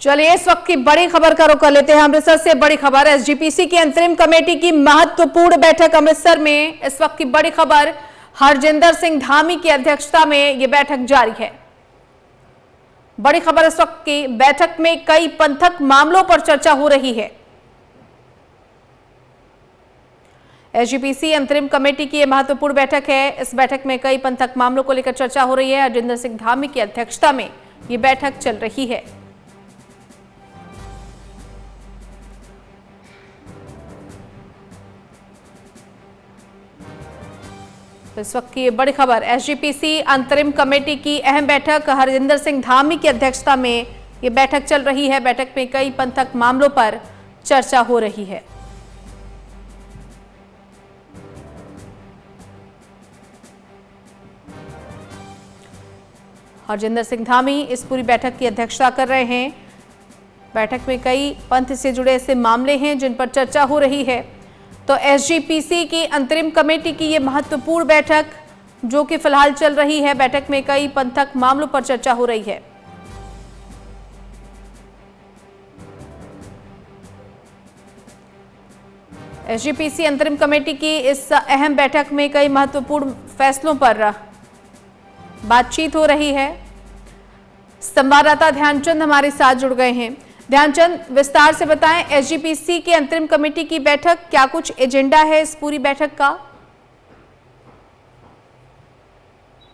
चलिए इस वक्त की बड़ी खबर का रुख कर लेते हैं। अमृतसर से बड़ी खबर, एसजीपीसी की अंतरिम कमेटी की महत्वपूर्ण बैठक अमृतसर में। इस वक्त की बड़ी खबर, हरजिंदर सिंह धामी की अध्यक्षता में यह बैठक जारी है। बड़ी खबर इस वक्त की बैठक में कई पंथक मामलों पर चर्चा हो रही है। एसजीपीसी अंतरिम कमेटी की यह महत्वपूर्ण बैठक है। इस बैठक में कई पंथक मामलों को लेकर चर्चा हो रही है। हरजिंदर सिंह धामी की अध्यक्षता में यह बैठक चल रही है। इस वक्त की बड़ी खबर, एसजीपीसी अंतरिम कमेटी की अहम बैठक, हरजिंदर सिंह धामी की अध्यक्षता में यह बैठक चल रही है। बैठक में कई पंथक मामलों पर चर्चा हो रही है। हरजिंदर सिंह धामी इस पूरी बैठक की अध्यक्षता कर रहे हैं। बैठक में कई पंथ से जुड़े ऐसे मामले हैं जिन पर चर्चा हो रही है। तो एसजीपीसी की अंतरिम कमेटी की यह महत्वपूर्ण बैठक जो कि फिलहाल चल रही है, बैठक में कई पंथक मामलों पर चर्चा हो रही है। एसजीपीसी अंतरिम कमेटी की इस अहम बैठक में कई महत्वपूर्ण फैसलों पर बातचीत हो रही है। संवाददाता ध्यानचंद हमारे साथ जुड़ गए हैं। ध्यानचंद, विस्तार से बताएं, एसजीपीसी की अंतरिम कमेटी की बैठक, क्या कुछ एजेंडा है इस पूरी बैठक का?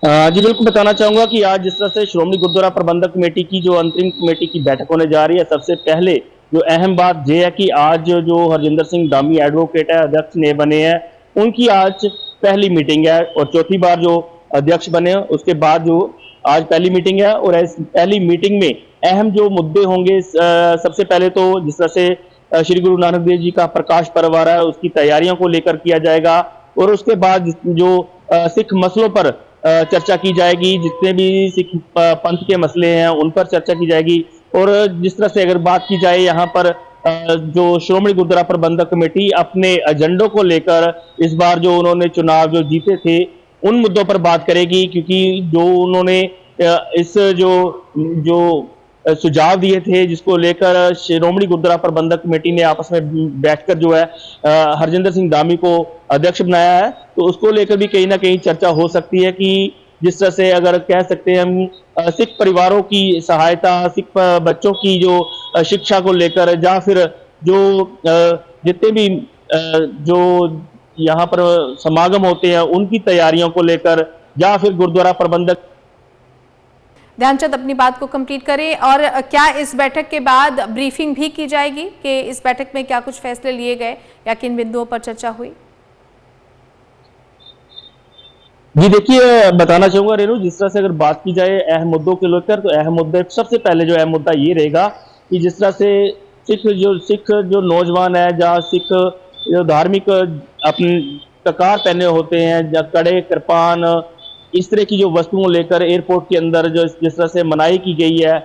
जी बिल्कुल, बताना चाहूंगा कि आज जिस तरह से श्रोमणी गुरुद्वारा प्रबंधक कमेटी की जो अंतरिम कमेटी की बैठक होने जा रही है, सबसे पहले जो अहम बात यह है कि आज जो हरजिंदर सिंह धामी एडवोकेट है, अध्यक्ष नए बने हैं, उनकी आज पहली मीटिंग है और चौथी बार जो अध्यक्ष बने उसके बाद जो आज पहली मीटिंग है। और इस पहली मीटिंग में अहम जो मुद्दे होंगे, सबसे पहले तो जिस तरह से श्री गुरु नानक देव जी का प्रकाश पर्व आ रहा है, उसकी तैयारियों को लेकर किया जाएगा। और उसके बाद जो सिख मसलों पर चर्चा की जाएगी, जितने भी सिख पंथ के मसले हैं उन पर चर्चा की जाएगी। और जिस तरह से अगर बात की जाए यहाँ पर जो श्रोमणी गुरुद्वारा प्रबंधक कमेटी अपने एजेंडों को लेकर इस बार जो उन्होंने चुनाव जो जीते थे उन मुद्दों पर बात करेगी, क्योंकि जो उन्होंने इस जो सुझाव दिए थे जिसको लेकर श्रोमणी गुरुद्वारा प्रबंधक कमेटी ने आपस में बैठकर जो है हरजिंदर सिंह धामी को अध्यक्ष बनाया है, तो उसको लेकर भी कहीं ना कहीं चर्चा हो सकती है कि जिस तरह से अगर कह सकते हैं हम सिख परिवारों की सहायता, सिख बच्चों की जो शिक्षा को लेकर, या फिर जो जितने भी जो यहाँ पर समागम होते हैं उनकी तैयारियों को लेकर, या फिर गुरुद्वारा प्रबंधक। ध्यानचंद अपनी बात को कंप्लीट करें। और क्या इस बैठक के बाद ब्रीफिंग भी की जाएगी कि इस बैठक में क्या कुछ फैसले लिए गए या किन बिंदुओं पर चर्चा हुई? जी देखिए, बताना चाहूंगा रेणु, जिस तरह से अगर बात की जाए अहम मुद्दों के लेकर, तो अहम मुद्दे सबसे पहले जो अहम मुद्दा ये रहेगा कि जिस तरह से सिख जो नौजवान है, जहाँ सिख जो धार्मिक अपने ककार पहने होते हैं, या कड़े कृपान इस तरह की जो वस्तुओं लेकर एयरपोर्ट के अंदर जो जिस तरह से मनाही की गई है,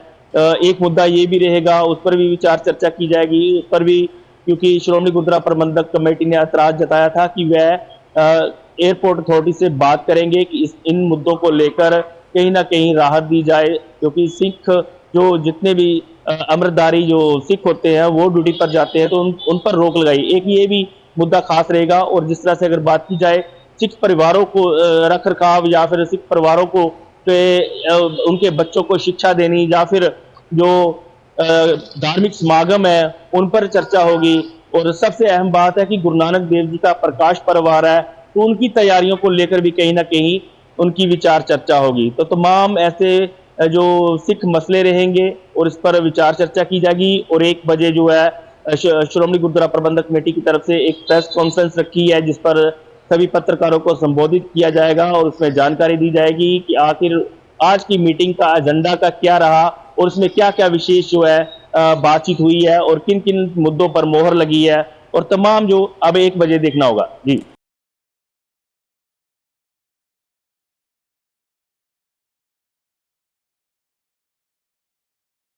एक मुद्दा ये भी रहेगा, उस पर भी विचार चर्चा की जाएगी। उस पर भी, क्योंकि श्रोमणी गुरुद्वारा प्रबंधक कमेटी ने ऐतराज जताया था कि वह एयरपोर्ट अथॉरिटी से बात करेंगे कि इन मुद्दों को लेकर कहीं ना कहीं राहत दी जाए, क्योंकि सिख जो जितने भी अमृतधारी जो सिख होते हैं वो ड्यूटी पर जाते हैं, तो उन पर रोक लगाई, एक ये भी मुद्दा खास रहेगा। और जिस तरह से अगर बात की जाए सिख परिवारों को रख रखाव, या फिर सिख परिवारों को उनके बच्चों को शिक्षा देनी, या फिर जो धार्मिक समागम है उन पर चर्चा होगी। और सबसे अहम बात है कि गुरु नानक देव जी का प्रकाश पर्व आ रहा है, तो उनकी तैयारियों को लेकर भी कहीं ना कहीं उनकी विचार चर्चा होगी। तो तमाम ऐसे जो सिख मसले रहेंगे और इस पर विचार चर्चा की जाएगी। और 1 बजे जो है श्रोमणी गुरुद्वारा प्रबंधक कमेटी की तरफ से एक प्रेस कॉन्फ्रेंस रखी है, जिस पर सभी पत्रकारों को संबोधित किया जाएगा और उसमें जानकारी दी जाएगी कि आखिर आज की मीटिंग का एजेंडा का क्या रहा और उसमें क्या क्या विशेष जो है बातचीत हुई है और किन किन मुद्दों पर मोहर लगी है, और तमाम जो अब 1 बजे देखना होगा। जी।